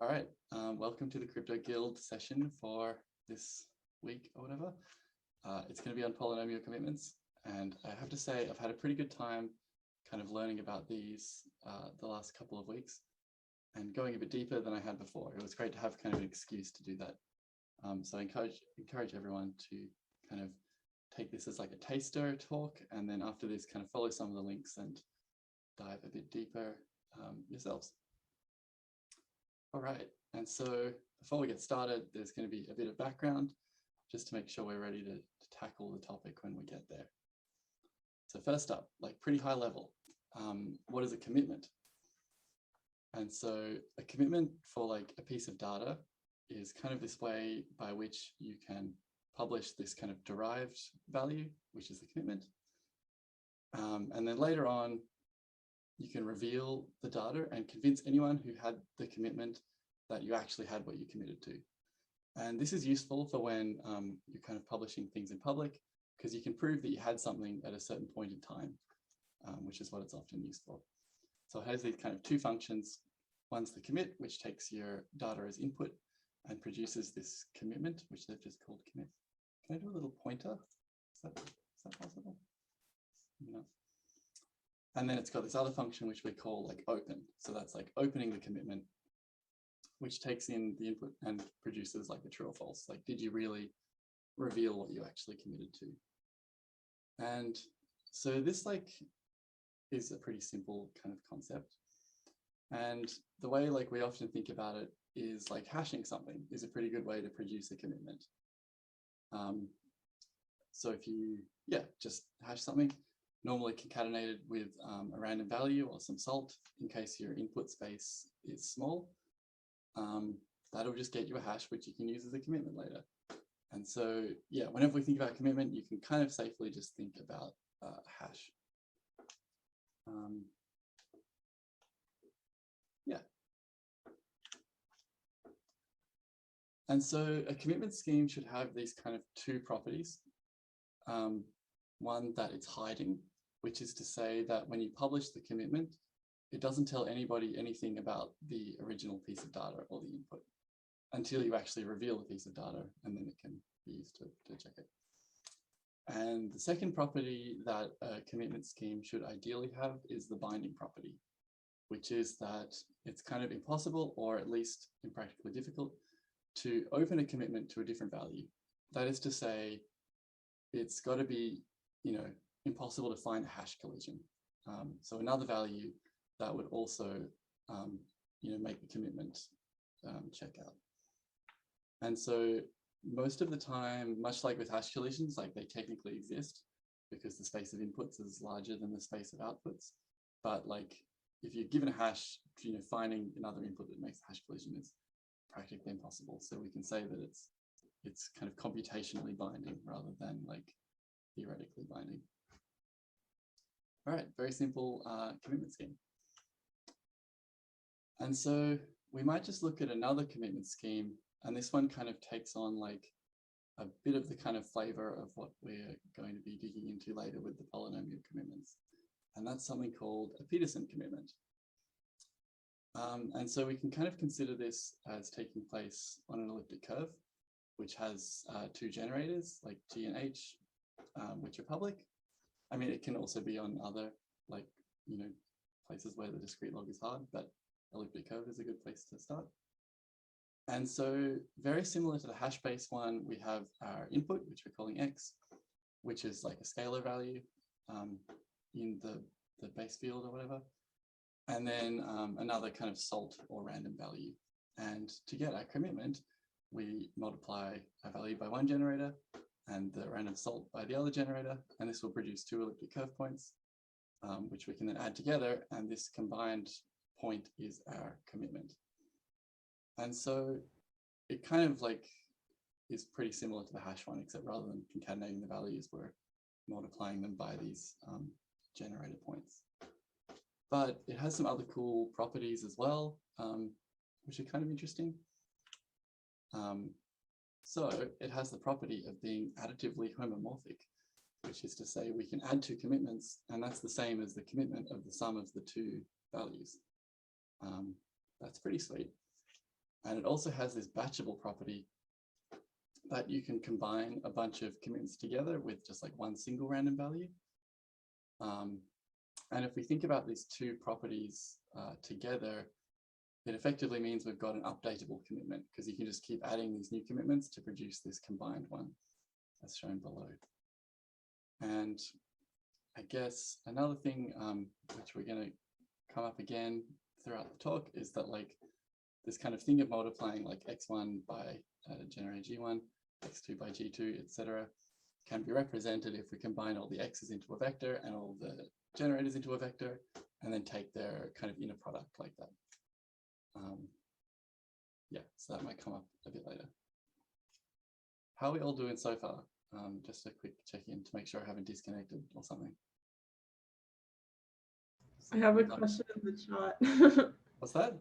All right, welcome to the Crypto Guild session for this week or whatever. It's going to be on polynomial commitments, and I have to say I've had a pretty good time kind of learning about these the last couple of weeks and going a bit deeper than I had before. It was great to have kind of an excuse to do that. So I encourage everyone to kind of take this as like a taster talk, and then after this kind of follow some of the links and dive a bit deeper yourselves. All right, and so before we get started, there's going to be a bit of background just to make sure we're ready to tackle the topic when we get there. So first up, like pretty high level, what is a commitment? And so a commitment for like a piece of data is kind of this way by which you can publish this kind of derived value, which is the commitment. And then later on, you can reveal the data and convince anyone who had the commitment that you actually had what you committed to. And this is useful for when you're kind of publishing things in public, because you can prove that you had something at a certain point in time, which is what it's often used for. So it has these kind of two functions. One's the commit, which takes your data as input and produces this commitment, which they've just called commit. Can I do a little pointer? Is that possible? No. And then it's got this other function, which we call like open. So that's like opening the commitment, which takes in the input and produces like a true or false. Like, did you really reveal what you actually committed to? And so this like is a pretty simple kind of concept. And the way like we often think about it is like hashing something is a pretty good way to produce a commitment. So if you, just hash something, normally concatenated with a random value or some salt in case your input space is small. That'll just get you a hash, which you can use as a commitment later. And so, whenever we think about commitment, you can kind of safely just think about hash. And so a commitment scheme should have these kind of two properties. One, that it's hiding, which is to say that when you publish the commitment, it doesn't tell anybody anything about the original piece of data or the input until you actually reveal the piece of data, and then it can be used to check it. And the second property that a commitment scheme should ideally have is the binding property, which is that it's kind of impossible, or at least impractically difficult, to open a commitment to a different value. That is to say, it's got to be, impossible to find a hash collision. So another value that would also, make the commitment check out. And so most of the time, much like with hash collisions, like they technically exist because the space of inputs is larger than the space of outputs. But like if you're given a hash, finding another input that makes a hash collision is practically impossible. So we can say that it's kind of computationally binding rather than like theoretically binding. All right, very simple commitment scheme. And so we might just look at another commitment scheme, and this one kind of takes on like a bit of the kind of flavor of what we're going to be digging into later with the polynomial commitments. And that's something called a Peterson commitment. And so we can kind of consider this as taking place on an elliptic curve, which has two generators like G and H, which are public. I mean, it can also be on other like, places where the discrete log is hard, but elliptic curve is a good place to start. And so very similar to the hash-based one, we have our input, which we're calling X, which is like a scalar value in the base field or whatever. And then another kind of salt or random value. And to get our commitment, we multiply a value by one generator and the random salt by the other generator, and this will produce two elliptic curve points, which we can then add together, and this combined point is our commitment. And so it kind of like is pretty similar to the hash one, except rather than concatenating the values, we're multiplying them by these generator points. But it has some other cool properties as well, which are kind of interesting. So it has the property of being additively homomorphic, which is to say we can add two commitments, and that's the same as the commitment of the sum of the two values. That's pretty sweet. And it also has this batchable property that you can combine a bunch of commitments together with just like one single random value. And if we think about these two properties together, it effectively means we've got an updatable commitment, because you can just keep adding these new commitments to produce this combined one, as shown below. And I guess another thing which we're going to come up again throughout the talk is that like this kind of thing of multiplying like x1 by generator g1, x2 by g2, etc., can be represented if we combine all the x's into a vector and all the generators into a vector, and then take their kind of inner product like that. Yeah, so that might come up a bit later. How are we all doing so far? Just a quick check-in to make sure I haven't disconnected or something. I have a question in the chat. What's that?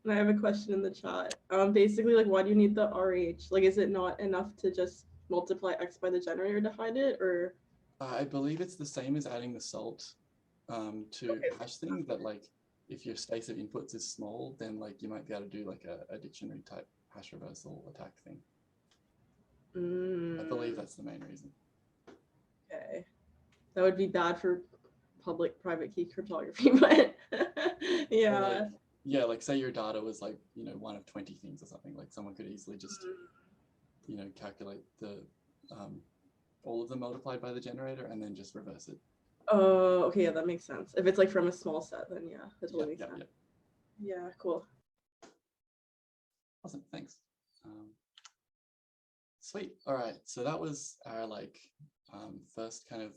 I have a question in the chat. Basically, like, why do you need the RH? Like, is it not enough to just multiply x by the generator to hide it, or? I believe it's the same as adding the salt to hash thing, that like if your space of inputs is small, then like you might be able to do like a dictionary type hash reversal attack thing. I believe that's the main reason. Okay, that would be bad for public-private key cryptography, but yeah. Yeah, like say your data was like, you know, one of 20 things or something, like someone could easily just, you know, calculate the all of them multiplied by the generator and then just reverse it. Oh, okay, yeah, that makes sense. If it's like from a small set, then yeah, that totally makes sense. Yeah, cool. Awesome, thanks. Sweet. All right, so that was our like first kind of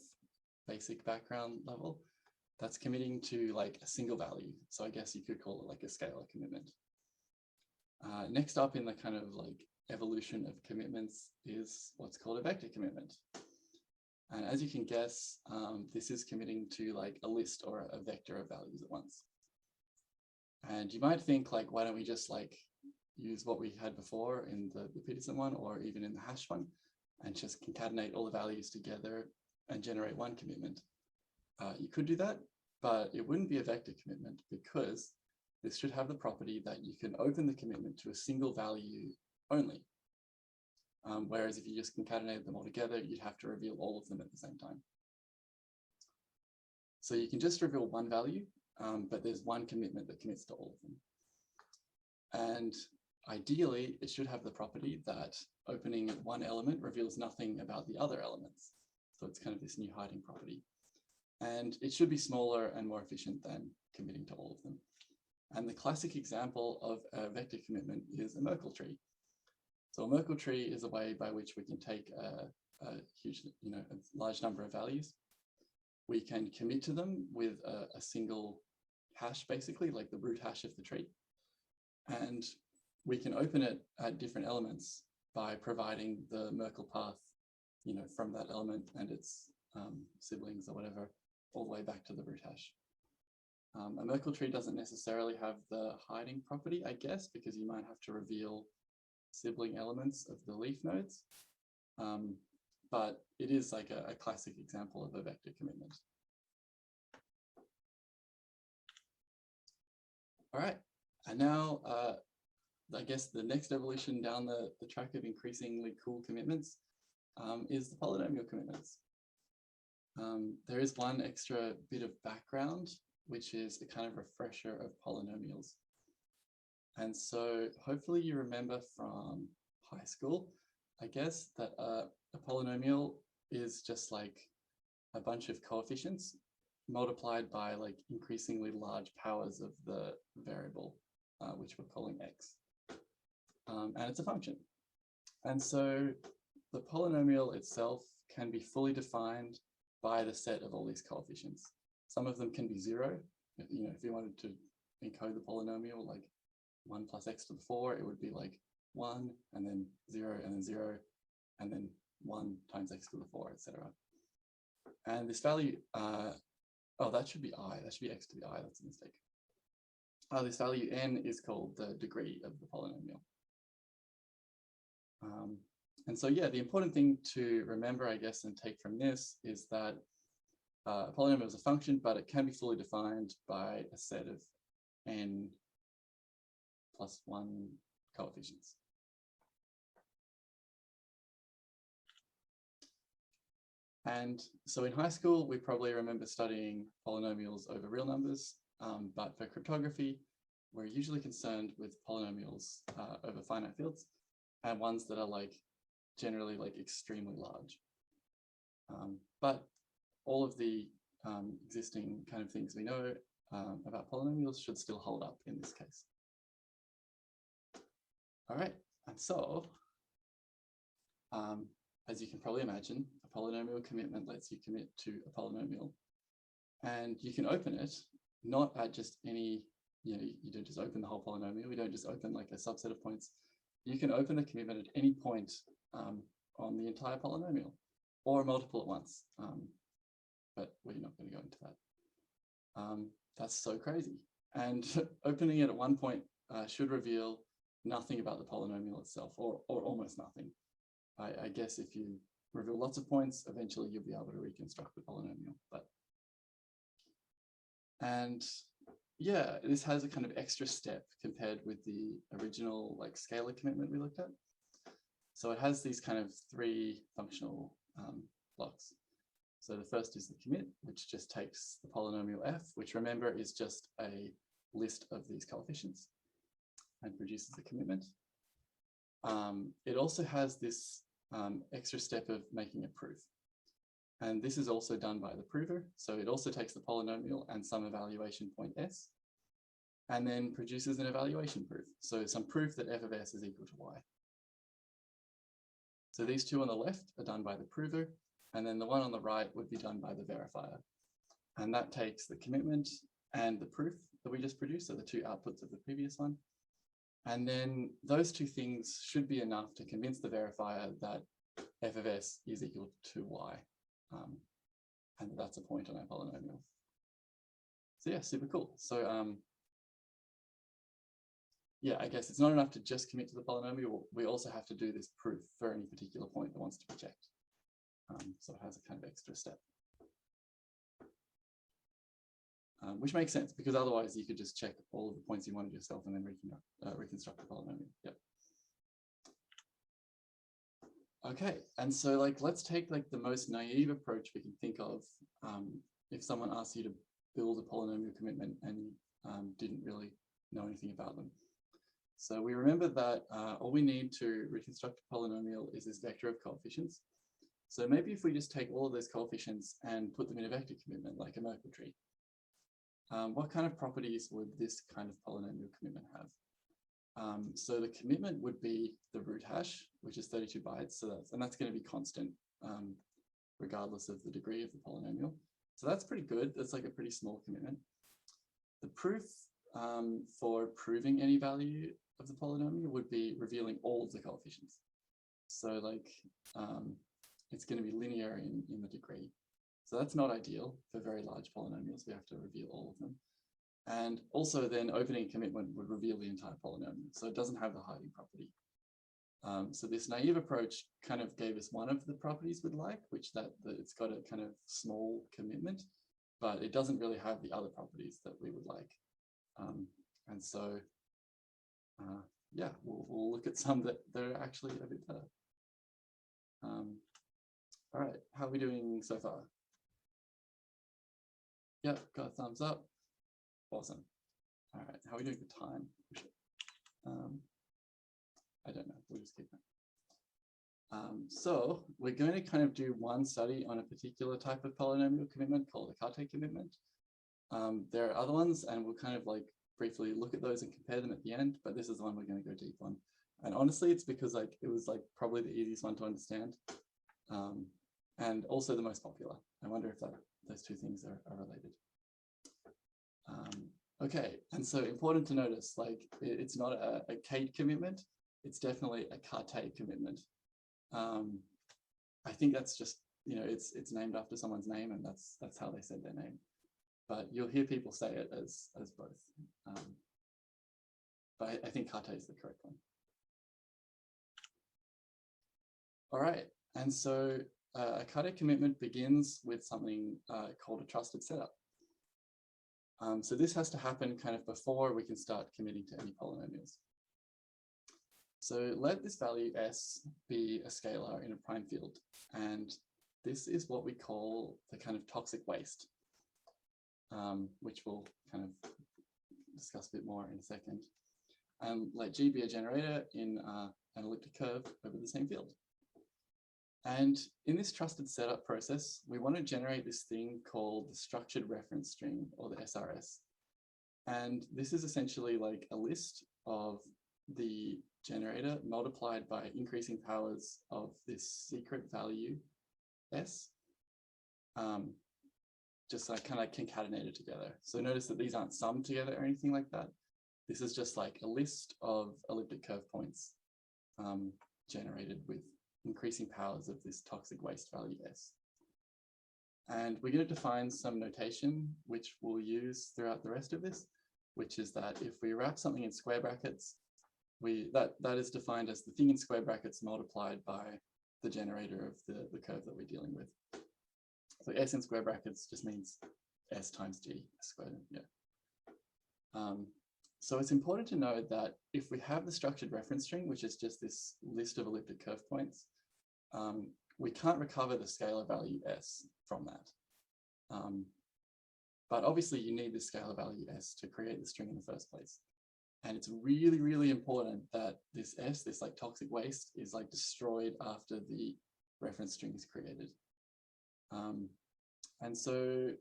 basic background level. That's committing to like a single value. So I guess you could call it like a scalar commitment. Next up in the kind of like evolution of commitments is what's called a vector commitment. And as you can guess, this is committing to like a list or a vector of values at once. And you might think like, why don't we just like use what we had before in the Peterson one, or even in the hash one, and just concatenate all the values together and generate one commitment. You could do that, but it wouldn't be a vector commitment, because this should have the property that you can open the commitment to a single value only. Whereas if you just concatenated them all together, you'd have to reveal all of them at the same time. So you can just reveal one value, but there's one commitment that commits to all of them. And ideally, it should have the property that opening one element reveals nothing about the other elements. So it's kind of this new hiding property. And it should be smaller and more efficient than committing to all of them. And the classic example of a vector commitment is a Merkle tree. So a Merkle tree is a way by which we can take a huge, you know, a large number of values. We can commit to them with a single hash, basically, like the root hash of the tree. And we can open it at different elements by providing the Merkle path, you know, from that element and its siblings or whatever, all the way back to the root hash. A Merkle tree doesn't necessarily have the hiding property, I guess, because you might have to reveal sibling elements of the leaf nodes. But it is like a classic example of a vector commitment. All right, and now I guess the next evolution down the track of increasingly cool commitments is the polynomial commitments. There is one extra bit of background, which is a kind of refresher of polynomials. And so hopefully you remember from high school, I guess, that a polynomial is just like a bunch of coefficients multiplied by like increasingly large powers of the variable, which we're calling x. And it's a function. And so the polynomial itself can be fully defined by the set of all these coefficients. Some of them can be 0. You know, if you wanted to encode the polynomial, like 1 plus x to the 4, it would be like 1, and then 0, and then 0, and then 1 times x to the 4, etc. And this value, oh, that should be I, that should be x to the I, that's a mistake. This value n is called the degree of the polynomial. And so, yeah, the important thing to remember, I guess, and take from this is that a polynomial is a function, but it can be fully defined by a set of n plus 1 coefficients. And so in high school, we probably remember studying polynomials over real numbers, but for cryptography, we're usually concerned with polynomials over finite fields and ones that are like generally like extremely large. But all of the existing kind of things we know about polynomials should still hold up in this case. All right, and so as you can probably imagine, a polynomial commitment lets you commit to a polynomial, and you can open it not at just any, you don't just open the whole polynomial, you don't just open like a subset of points. You can open the commitment at any point on the entire polynomial, or multiple at once, but we're not going to go into that. That's so crazy. And opening it at one point should reveal nothing about the polynomial itself, or almost nothing. I guess if you reveal lots of points, eventually you'll be able to reconstruct the polynomial. And yeah, this has a kind of extra step compared with the original like scalar commitment we looked at. So it has these kind of 3 functional blocks. So the first is the commit, which just takes the polynomial f, which remember is just a list of these coefficients, and produces the commitment. It also has this extra step of making a proof. And this is also done by the prover. So it also takes the polynomial and some evaluation point s, and then produces an evaluation proof. So some proof that f of s is equal to y. So these 2 on the left are done by the prover, and then the one on the right would be done by the verifier. And that takes the commitment and the proof that we just produced, so the 2 outputs of the previous one. And then those 2 things should be enough to convince the verifier that f of s is equal to y. And that's a point on our polynomial. So yeah, super cool. So yeah, I guess it's not enough to just commit to the polynomial. We also have to do this proof for any particular point that wants to be checked. So it has a kind of extra step. Which makes sense, because otherwise you could just check all of the points you wanted yourself and then reconstruct the polynomial. Yep. Okay, and so like let's take like the most naive approach we can think of if someone asks you to build a polynomial commitment and you didn't really know anything about them. So we remember that all we need to reconstruct a polynomial is this vector of coefficients. So maybe if we just take all of those coefficients and put them in a vector commitment like a Merkle tree, what kind of properties would this kind of polynomial commitment have? So the commitment would be the root hash, which is 32 bytes. So that's going to be constant regardless of the degree of the polynomial. So that's pretty good. That's like a pretty small commitment. The proof for proving any value of the polynomial would be revealing all of the coefficients. So like it's going to be linear in the degree. So that's not ideal for very large polynomials. We have to reveal all of them. And also then opening a commitment would reveal the entire polynomial. So it doesn't have the hiding property. So this naive approach kind of gave us one of the properties we'd like, which that it's got a kind of small commitment, but it doesn't really have the other properties that we would like. And so, yeah, we'll look at some that are actually a bit better. All right, how are we doing so far? Yep, got a thumbs up. Awesome. All right, how are we doing for time? I don't know, we'll just keep going. So we're going to kind of do one study on a particular type of polynomial commitment called a Kate commitment. There are other ones, and we'll kind of like briefly look at those and compare them at the end, but this is the one we're going to go deep on. And honestly, it's because like it was like probably the easiest one to understand, and also the most popular. I wonder if those 2 things are related. Okay, and so important to notice, like it's not a Kate commitment, it's definitely a Kate commitment. I think that's just, it's named after someone's name, and that's how they said their name. But you'll hear people say it as both. But I think Kate is the correct one. All right, and so a Kate commitment begins with something called a trusted setup. So this has to happen kind of before we can start committing to any polynomials. So let this value s be a scalar in a prime field, and this is what we call the kind of toxic waste, which we'll kind of discuss a bit more in a second. And let G be a generator in an elliptic curve over the same field. And in this trusted setup process, we want to generate this thing called the structured reference string, or the SRS. And this is essentially like a list of the generator multiplied by increasing powers of this secret value S, just like kind of concatenated together. So notice that these aren't summed together or anything like that. This is just like a list of elliptic curve points generated with increasing powers of this toxic waste value S. And we're going to define some notation, which we'll use throughout the rest of this, which is that if we wrap something in square brackets, that is defined as the thing in square brackets multiplied by the generator of the curve that we're dealing with. So S in square brackets just means S times G squared, yeah. So it's important to note that if we have the structured reference string, which is just this list of elliptic curve points, we can't recover the scalar value S from that. But obviously you need the scalar value S to create the string in the first place. And it's really, really important that this S, this like toxic waste, is like destroyed after the reference string is created. And so,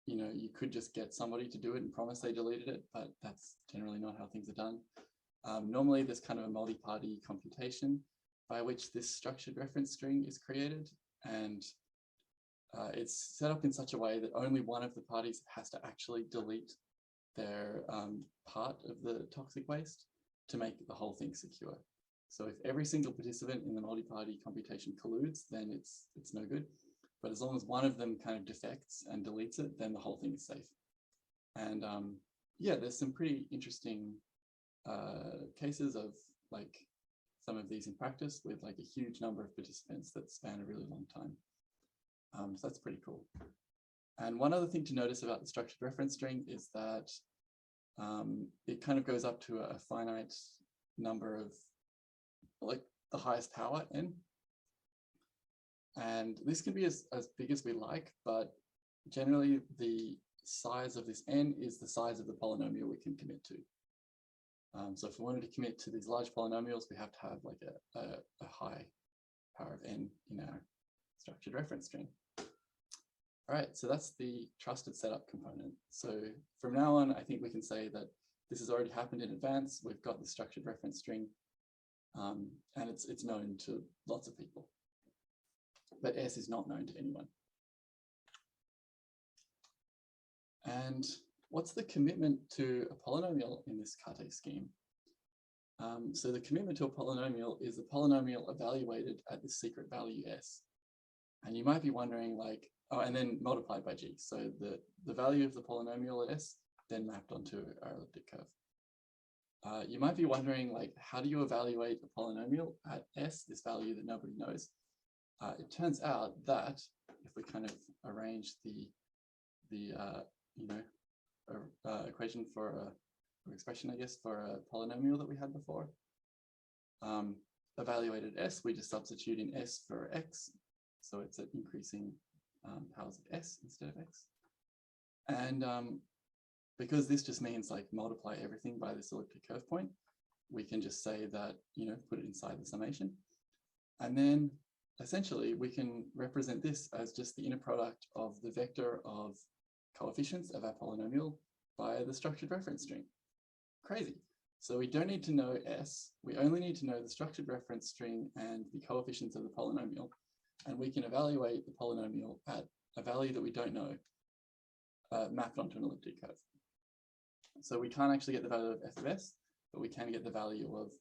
you know, you could just get somebody to do it and promise they deleted it, but that's generally not how things are done. Normally there's kind of a multi-party computation by which this structured reference string is created, and it's set up in such a way that only one of the parties has to actually delete their part of the toxic waste to make the whole thing secure. So if every single participant in the multi-party computation colludes, then it's no good. But as long as one of them kind of defects and deletes it, then the whole thing is safe. And yeah, there's some pretty interesting cases of like some of these in practice with like a huge number of participants that span a really long time. So that's pretty cool. And one other thing to notice about the structured reference string is that it kind of goes up to a finite number of like the highest power, n. And this can be as big as we like, but generally the size of this n is the size of the polynomial we can commit to. So if we wanted to commit to these large polynomials, we have to have like a high power of n in our structured reference string. All right, so that's the trusted setup component. So from now on, I think we can say that this has already happened in advance. We've got the structured reference string, and it's known to lots of people. But S is not known to anyone. And what's the commitment to a polynomial in this Kate scheme? So the commitment to a polynomial is the polynomial evaluated at the secret value S. And you might be wondering like, oh, and then multiplied by G. So the value of the polynomial at S then mapped onto our elliptic curve. You might be wondering like, how do you evaluate a polynomial at S, this value that nobody knows? It turns out that if we kind of arrange the equation for or expression, I guess, for a polynomial that we had before, evaluated S, we just substitute in S for X. So it's an increasing powers of S instead of X. And because this just means like multiply everything by this elliptic curve point, we can just say that, you know, put it inside the summation. And then essentially we can represent this as just the inner product of the vector of coefficients of our polynomial by the structured reference string. Crazy. So we don't need to know S, we only need to know the structured reference string and the coefficients of the polynomial. And we can evaluate the polynomial at a value that we don't know, mapped onto an elliptic curve. So we can't actually get the value of f of s, but we can get the value of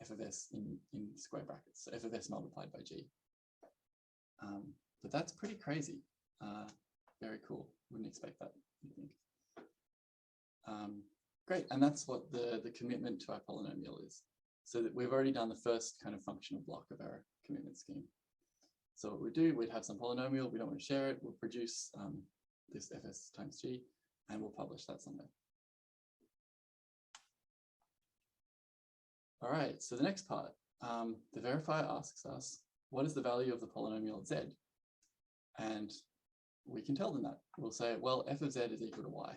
f of s in square brackets, so f of s multiplied by g. But that's pretty crazy. Very cool. Wouldn't expect that, I think. Great, and that's what the commitment to our polynomial is. So that we've already done the first kind of functional block of our commitment scheme. So what we do, we'd have some polynomial, we don't want to share it, we'll produce this fs times g, and we'll publish that somewhere. All right, so the next part, the verifier asks us, what is the value of the polynomial z? And we can tell them that. We'll say, well, f of z is equal to y.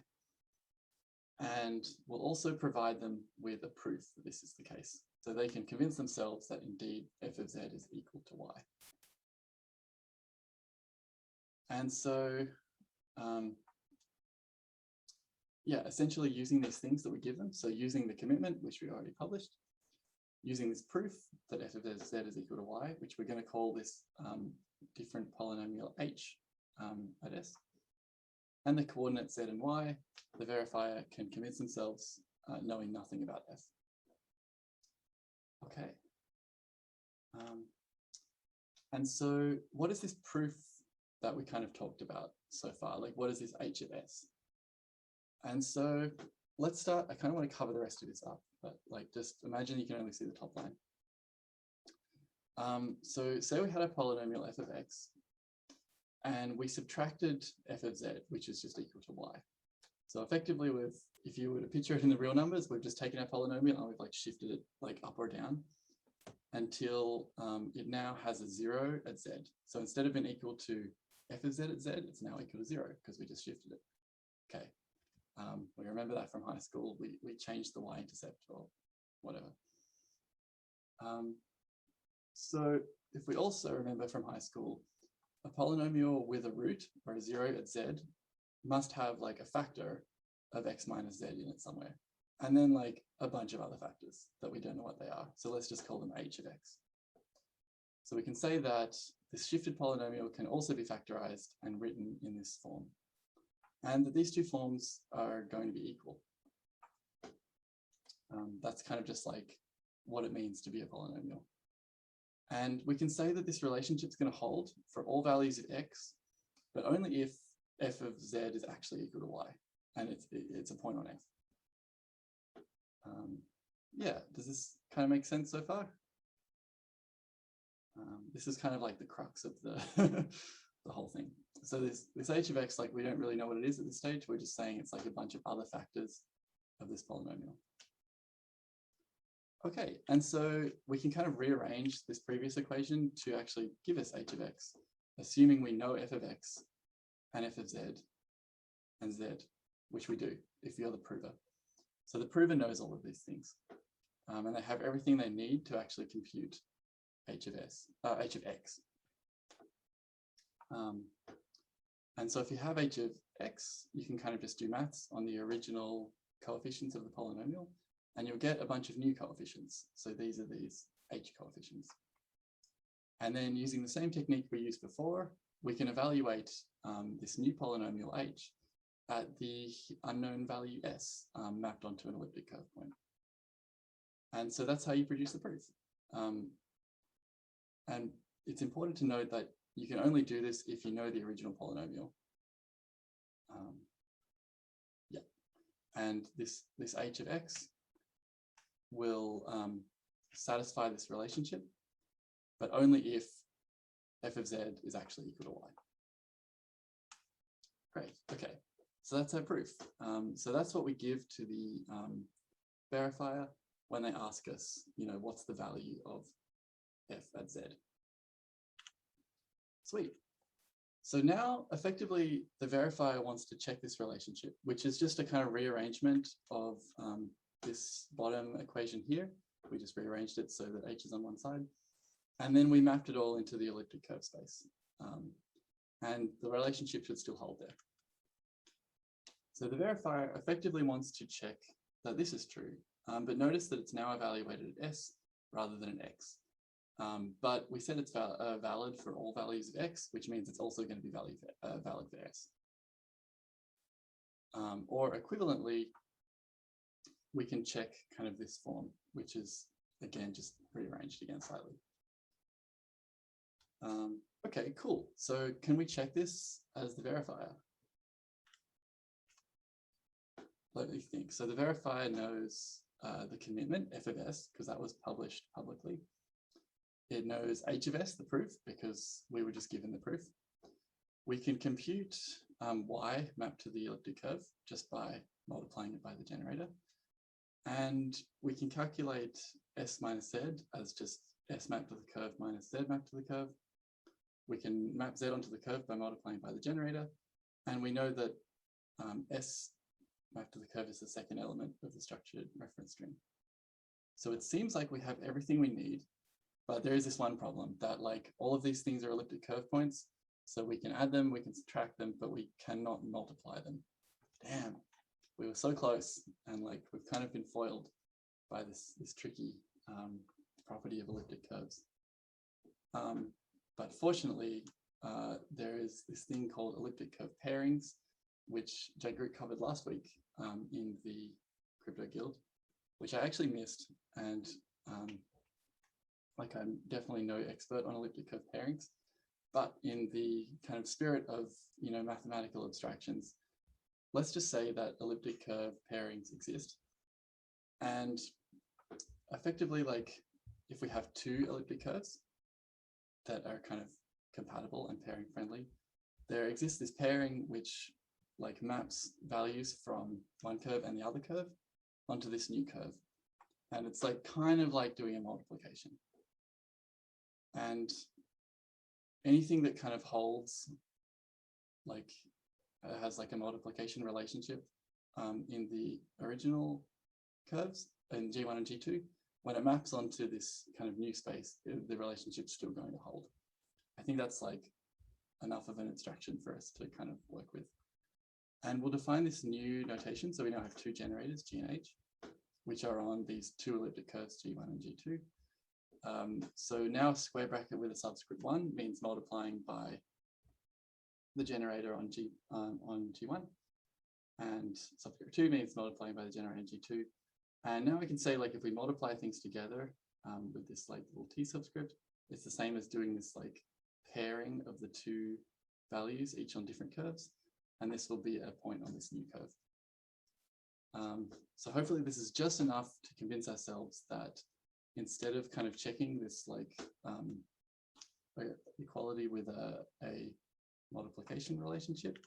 And we'll also provide them with a proof that this is the case. So they can convince themselves that indeed f of z is equal to y. And so, yeah, essentially using these things that we give them. So using the commitment, which we already published, using this proof that f of z is equal to y, which we're going to call this different polynomial h at S, and the coordinates z and y, the verifier can convince themselves knowing nothing about f. Okay. And so what is this proof that we kind of talked about so far? Like, what is this h of s? And so let's start. I kind of want to cover the rest of this up, but like, just imagine you can only see the top line. So say we had a polynomial f of x, and we subtracted f of z, which is just equal to y. So effectively, if you were to picture it in the real numbers, we've just taken our polynomial and we've like shifted it like up or down until it now has a 0 at z. So instead of being equal to f of z at z, it's now equal to 0 because we just shifted it. Okay. We remember that from high school. We changed the y-intercept or whatever. So if we also remember from high school, a polynomial with a root or a 0 at z must have like a factor of x minus z in it somewhere. And then like a bunch of other factors that we don't know what they are. So let's just call them h of x. So we can say that this shifted polynomial can also be factorized and written in this form. And that these two forms are going to be equal. That's kind of just like what it means to be a polynomial. And we can say that this relationship is going to hold for all values of x, but only if f of z is actually equal to y, and it's a point on f. Yeah, does this kind of make sense so far? This is kind of like the crux of the the whole thing. So this h of x, like we don't really know what it is at this stage. We're just saying it's like a bunch of other factors of this polynomial. Okay, and so we can kind of rearrange this previous equation to actually give us h of x, assuming we know f of x and f of z and z, which we do if you're the prover. So the prover knows all of these things, and they have everything they need to actually compute h of x. And so if you have h of x, you can kind of just do maths on the original coefficients of the polynomial, and you'll get a bunch of new coefficients. So these are these h coefficients. And then using the same technique we used before, we can evaluate this new polynomial h at the unknown value s mapped onto an elliptic curve point. And so that's how you produce the proof. And it's important to note that you can only do this if you know the original polynomial. Yeah, and this h of x will satisfy this relationship, but only if f of z is actually equal to y. Great, okay, so that's our proof. So that's what we give to the verifier when they ask us, what's the value of f at z. Sweet. So now effectively the verifier wants to check this relationship, which is just a kind of rearrangement of this bottom equation here. We just rearranged it so that h is on one side. And then we mapped it all into the elliptic curve space. And the relationship should still hold there. So the verifier effectively wants to check that this is true, but notice that it's now evaluated at s rather than at x. But we said it's valid for all values of x, which means it's also going to be valid for s. Or equivalently, we can check kind of this form, which is, again, just rearranged again slightly. Okay, cool. So can we check this as the verifier? Let me think. So the verifier knows the commitment, f of s, because that was published publicly. It knows h of s, the proof, because we were just given the proof. We can compute y mapped to the elliptic curve just by multiplying it by the generator. And we can calculate S minus Z as just S mapped to the curve minus Z mapped to the curve. We can map Z onto the curve by multiplying by the generator. And we know that S mapped to the curve is the second element of the structured reference string. So it seems like we have everything we need, but there is this one problem that like all of these things are elliptic curve points. So we can add them, we can subtract them, but we cannot multiply them. Damn, we were so close, and like we've kind of been foiled by this tricky property of elliptic curves. But fortunately, there is this thing called elliptic curve pairings, which Jagru covered last week in the Crypto Guild, which I actually missed. And like I'm definitely no expert on elliptic curve pairings, but in the kind of spirit of, you know, mathematical abstractions, let's just say that elliptic curve pairings exist. And effectively, like if we have two elliptic curves that are kind of compatible and pairing friendly, there exists this pairing which like maps values from one curve and the other curve onto this new curve. And it's like kind of like doing a multiplication. And anything that kind of holds, like has like a multiplication relationship in the original curves in G1 and G2, when it maps onto this kind of new space, the relationship's still going to hold. I think that's like enough of an abstraction for us to kind of work with. And we'll define this new notation. So we now have two generators, G and H, which are on these two elliptic curves, G1 and G2. So now a square bracket with a subscript 1 means multiplying by the generator on G1, and subscript 2 means multiplying by the generator on G2. And now we can say, like, if we multiply things together with this like little T subscript, it's the same as doing this like pairing of the two values, each on different curves. And this will be at a point on this new curve. So hopefully this is just enough to convince ourselves that instead of kind of checking this like equality with a multiplication relationship,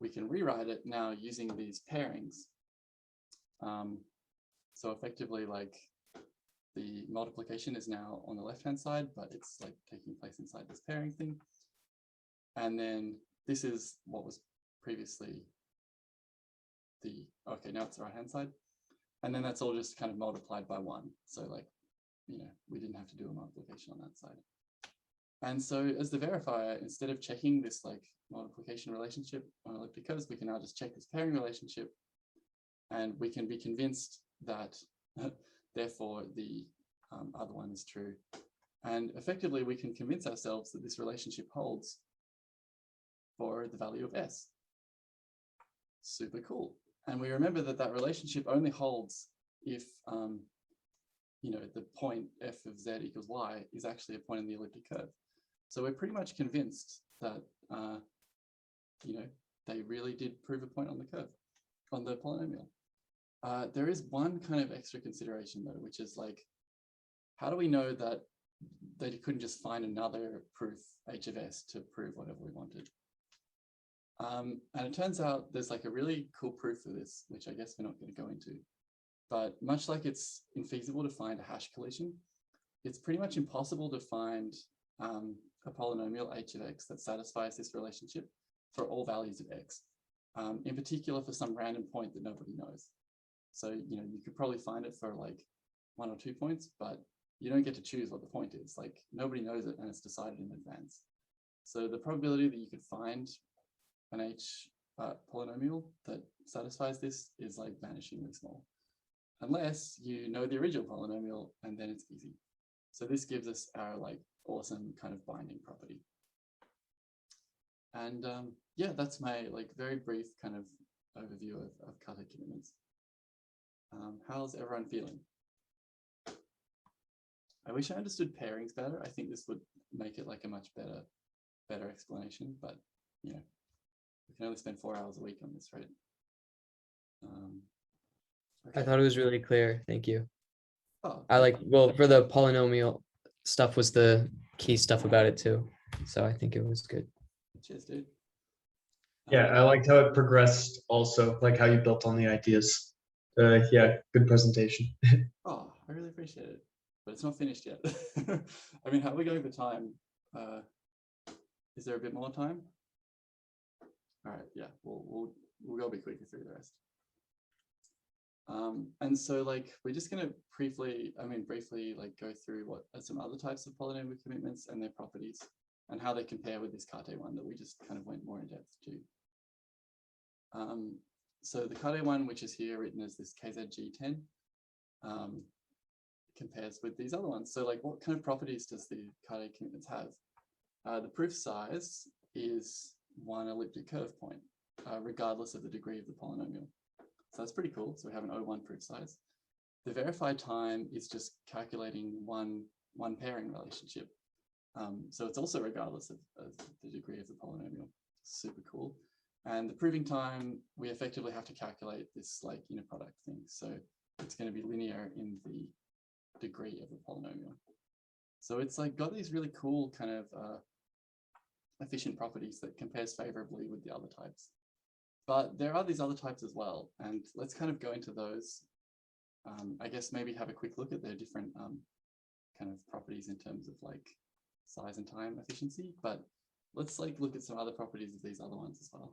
we can rewrite it now using these pairings. So effectively, like the multiplication is now on the left-hand side, but it's like taking place inside this pairing thing. And then this is what was previously okay, now it's the right-hand side. And then that's all just kind of multiplied by 1. So like, you know, we didn't have to do a multiplication on that side. And so as the verifier, instead of checking this like multiplication relationship on elliptic curves, we can now just check this pairing relationship, and we can be convinced that therefore the other one is true. And effectively, we can convince ourselves that this relationship holds for the value of S. Super cool. And we remember that that relationship only holds if you know, the point f of z equals y is actually a point in the elliptic curve. So we're pretty much convinced that you know, they really did prove a point on the curve, on the polynomial. There is one kind of extra consideration though, which is like, how do we know that they couldn't just find another proof h of s to prove whatever we wanted? And it turns out there's like a really cool proof for this, which I guess we're not going to go into. But much like it's infeasible to find a hash collision, it's pretty much impossible to find a polynomial h of x that satisfies this relationship for all values of x, in particular for some random point that nobody knows. So, you know, you could probably find it for like 1 or 2 points, but you don't get to choose what the point is. Like nobody knows it and it's decided in advance. So the probability that you could find an h polynomial that satisfies this is like vanishingly small, unless you know the original polynomial, and then it's easy. So this gives us our like awesome kind of binding property. And yeah, that's my like very brief kind of overview of Kata commitments. How's everyone feeling? I wish I understood pairings better. I think this would make it like a much better explanation, but you know, we can only spend 4 hours a week on this, right? Okay. I thought it was really clear. Thank you. Oh, I like, well, for the polynomial stuff was the key stuff about it too. So I think it was good. cheers, dude. Yeah, I liked how it progressed also, like how you built on the ideas. Yeah, good presentation. Oh, I really appreciate it, but it's not finished yet. I mean, how are we going for time? Is there a bit more time? All right, yeah, we'll go a bit quicker through the rest. And so like we're just going to briefly like go through what are some other types of polynomial commitments and their properties and how they compare with this Carte one that we just kind of went more in depth to. So the Carte one, which is here written as this KZG10, compares with these other ones. So like what kind of properties does the Carte commitments have? The proof size is one elliptic curve point, regardless of the degree of the polynomial. So that's pretty cool. So we have an O1 proof size. The verified time is just calculating one pairing relationship. So it's also regardless of the degree of the polynomial. Super cool. And the proving time, we effectively have to calculate this like inner product thing. So it's going to be linear in the degree of the polynomial. So it's like got these really cool kind of efficient properties that compares favorably with the other types. But there are these other types as well. And let's kind of go into those. I guess maybe have a quick look at their different kind of properties in terms of like size and time efficiency. But let's like look at some other properties of these other ones as well.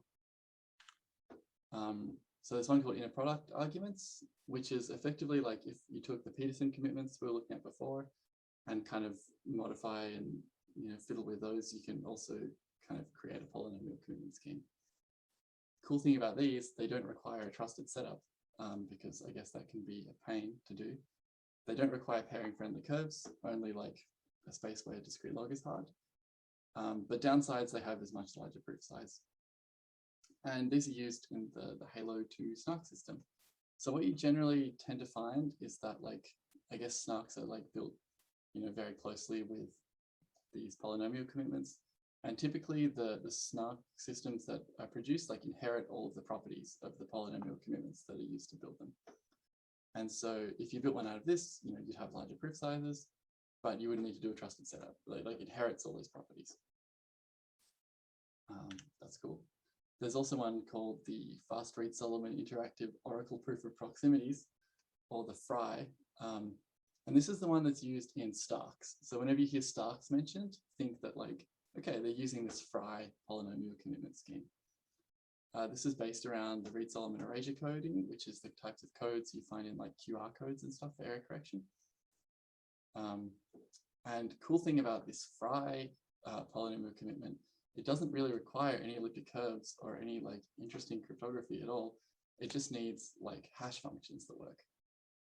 So there's one called inner product arguments, which is effectively like if you took the Peterson commitments we were looking at before and kind of modify and fiddle with those, you can also kind of create a polynomial commitment scheme. Cool thing about these, they don't require a trusted setup because I guess that can be a pain to do. They don't require pairing friendly curves, only like a space where discrete log is hard. But downsides, they have this much larger proof size. And these are used in the Halo 2 SNARK system. So what you generally tend to find is that like, I guess SNARKs are like built, very closely with these polynomial commitments. And typically the SNARK systems that are produced like inherit all of the properties of the polynomial commitments that are used to build them. And so if you built one out of this, you'd have larger proof sizes, but you wouldn't need to do a trusted setup. Like inherits all these properties. That's cool. There's also one called the Fast Read Solomon Interactive Oracle Proof of Proximities, or the FRI. And this is the one that's used in Starks. So whenever you hear Starks mentioned, think that like, okay, they're using this FRI polynomial commitment scheme. This is based around the Reed-Solomon erasure coding, which is the types of codes you find in like QR codes and stuff for error correction. And cool thing about this FRI polynomial commitment, it doesn't really require any elliptic curves or any like interesting cryptography at all. It just needs like hash functions that work.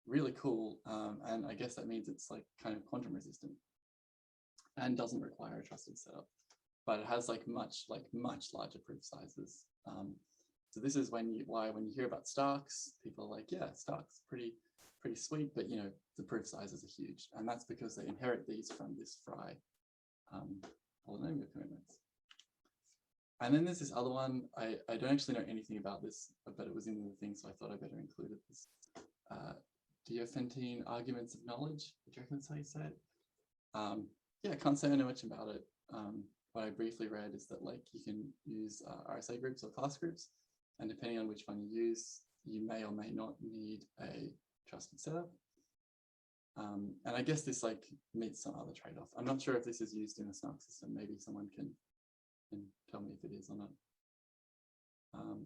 Really cool. And I guess that means it's like kind of quantum resistant and doesn't require a trusted setup, but it has like much larger proof sizes. So this is when you hear about Starks, people are like, yeah, Starks pretty sweet, but the proof sizes are huge, and that's because they inherit these from this FRI polynomial commitments. And then there's this other one. I don't actually know anything about this, but it was in the thing, so I thought I better include it. This Diophantine arguments of knowledge. Do you reckon that's how you say it? Yeah, I can't say I know much about it. What I briefly read is that like you can use RSA groups or class groups, and depending on which one you use, you may or may not need a trusted setup. And I guess this like meets some other trade-off. I'm not sure if this is used in a SNARK system. Maybe someone can tell me if it is or not.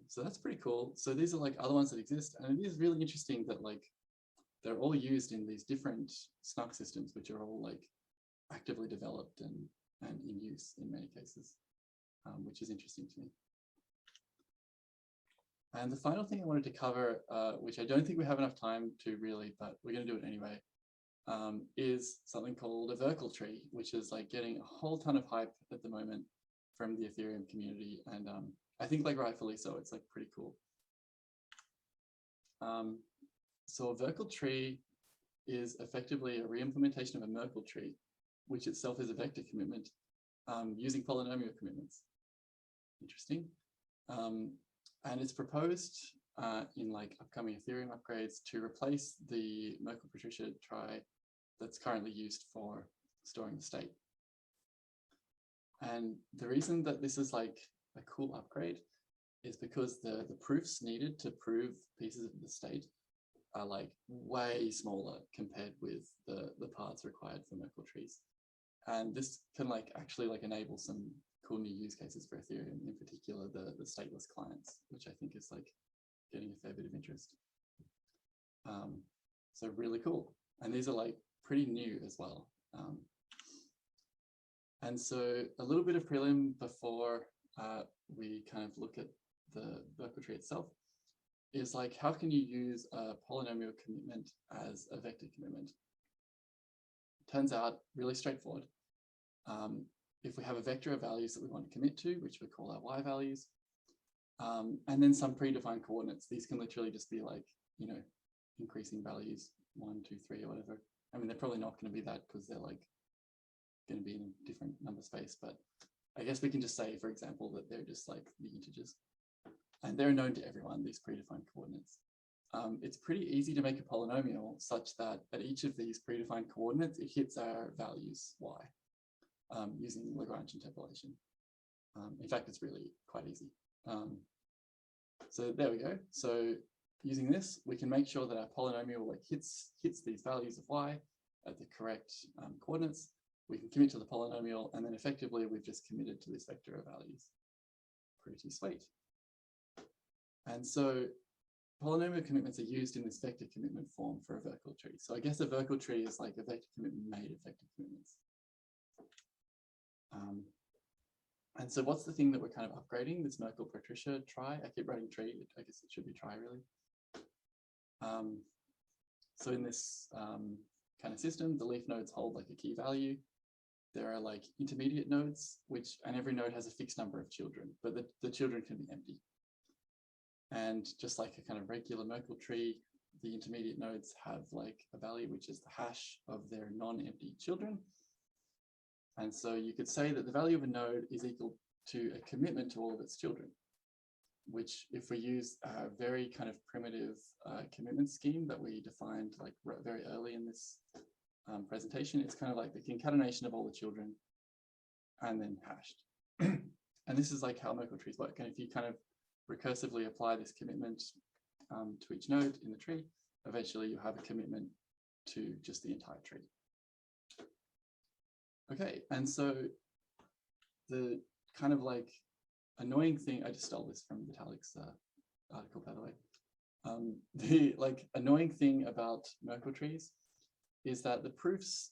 So that's pretty cool. So these are like other ones that exist, and it is really interesting that like they're all used in these different SNARK systems, which are all like actively developed and in use in many cases, which is interesting to me. And the final thing I wanted to cover, which I don't think we have enough time to really, but we're going to do it anyway, is something called a Verkle tree, which is like getting a whole ton of hype at the moment from the Ethereum community. And I think like rightfully so, it's like pretty cool. So a Verkle tree is effectively a re-implementation of a Merkle tree, which itself is a vector commitment using polynomial commitments. Interesting. And it's proposed in like upcoming Ethereum upgrades to replace the Merkle-Patricia trie that's currently used for storing the state. And the reason that this is like a cool upgrade is because the proofs needed to prove pieces of the state are like way smaller compared with the paths required for Merkle trees. And this can like actually like enable some cool new use cases for Ethereum, in particular the stateless clients, which I think is like getting a fair bit of interest. So really cool. And these are like pretty new as well. And so a little bit of prelim before we kind of look at the Merkle tree itself is like, how can you use a polynomial commitment as a vector commitment? Turns out really straightforward. If we have a vector of values that we want to commit to, which we call our y values, and then some predefined coordinates, these can literally just be like, you know, increasing values, 1, 2, 3, or whatever. I mean, they're probably not going to be that because they're like going to be in a different number space, but I guess we can just say, for example, that they're just like the integers. And they're known to everyone, these predefined coordinates. It's pretty easy to make a polynomial such that at each of these predefined coordinates, it hits our values y using Lagrange interpolation. In fact, it's really quite easy. So there we go. So using this, we can make sure that our polynomial like hits these values of y at the correct coordinates. We can commit to the polynomial, and then effectively we've just committed to this vector of values. Pretty sweet. And so polynomial commitments are used in this vector commitment form for a Merkle tree. So I guess a Merkle tree is like a vector commitment made of vector commitments. And so what's the thing that we're kind of upgrading? This Merkle Patricia trie. I keep writing tree. I guess it should be trie really. So in this kind of system, the leaf nodes hold like a key value. There are like intermediate nodes, and every node has a fixed number of children, but the children can be empty. And just like a kind of regular Merkle tree, the intermediate nodes have like a value, which is the hash of their non-empty children. And so you could say that the value of a node is equal to a commitment to all of its children, which if we use a very kind of primitive commitment scheme that we defined like very early in this presentation, it's kind of like the concatenation of all the children and then hashed. And this is like how Merkle trees work. And if you kind of recursively apply this commitment to each node in the tree, eventually you have a commitment to just the entire tree. Okay, and so the kind of like annoying thing, I just stole this from Vitalik's article, by the way. The like annoying thing about Merkle trees is that the proofs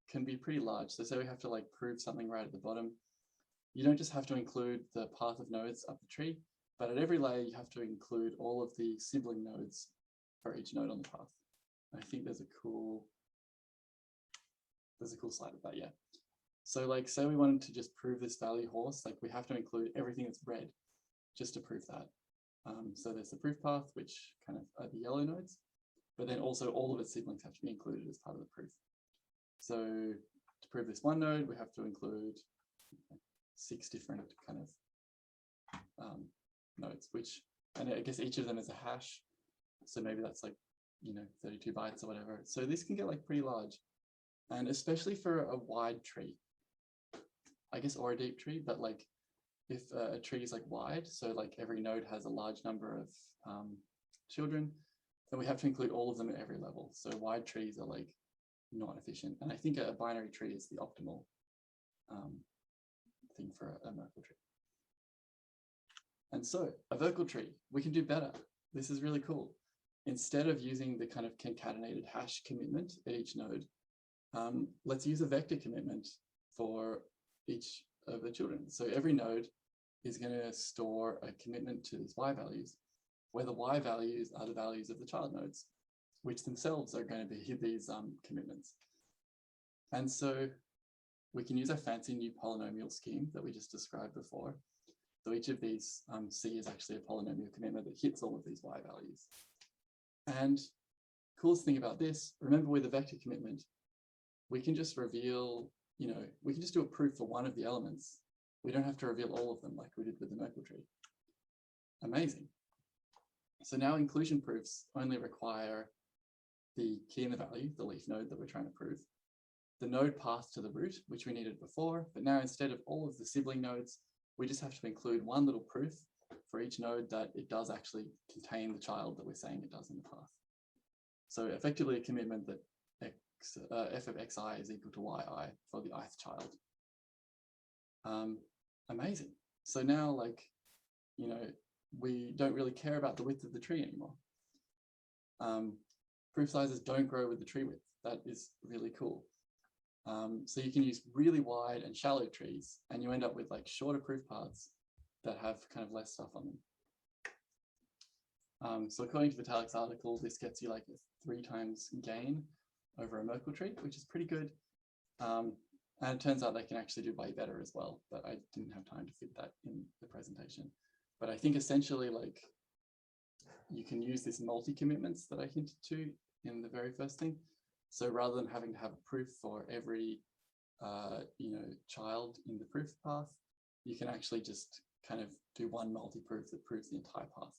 can be pretty large. So say we have to like prove something right at the bottom. You don't just have to include the path of nodes up the tree, but at every layer you have to include all of the sibling nodes for each node on the path. I think there's a cool slide of that, yeah. So like, say we wanted to just prove this value horse, like we have to include everything that's red just to prove that. So there's the proof path, which kind of are the yellow nodes, but then also all of its siblings have to be included as part of the proof. So to prove this one node, we have to include 6 different kind of nodes, and I guess each of them is a hash. So maybe that's like, 32 bytes or whatever. So this can get like pretty large, and especially for a wide tree, I guess, or a deep tree, but like if a tree is like wide, so like every node has a large number of children, then we have to include all of them at every level. So wide trees are like not efficient. And I think a binary tree is the optimal thing for a Merkle tree. And so a Merkle tree, we can do better. This is really cool. Instead of using the kind of concatenated hash commitment at each node, let's use a vector commitment for each of the children. So every node is going to store a commitment to these y values, where the y values are the values of the child nodes, which themselves are going to be these commitments. And so we can use our fancy new polynomial scheme that we just described before. So each of these C is actually a polynomial commitment that hits all of these y values. And coolest thing about this, remember with a vector commitment, we can just reveal, we can just do a proof for one of the elements. We don't have to reveal all of them like we did with the Merkle tree. Amazing. So now inclusion proofs only require the key and the value, the leaf node that we're trying to prove, the node path to the root, which we needed before, but now instead of all of the sibling nodes, we just have to include one little proof for each node that it does actually contain the child that we're saying it does in the path. So effectively a commitment that f of xi is equal to yi for the ith child. Amazing. So now, like, you know, we don't really care about the width of the tree anymore. Proof sizes don't grow with the tree width. That is really cool. So you can use really wide and shallow trees, and you end up with like shorter proof paths that have kind of less stuff on them. So according to Vitalik's article, this gets you like a 3 times gain over a Merkle tree, which is pretty good. And it turns out they can actually do way better as well, but I didn't have time to fit that in the presentation. But I think essentially, like, you can use this multi-commitments that I hinted to in the very first thing. So rather than having to have a proof for every you know, child in the proof path, you can actually just kind of do one multi-proof that proves the entire path.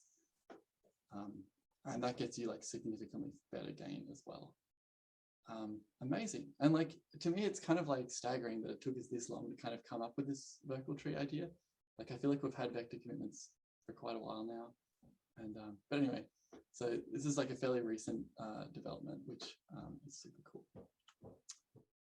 And that gets you like significantly better gain as well. Amazing. And like, to me, it's kind of like staggering that it took us this long to kind of come up with this Merkle tree idea. Like, I feel like we've had vector commitments for quite a while now. And but anyway, so this is like a fairly recent development, which is super cool.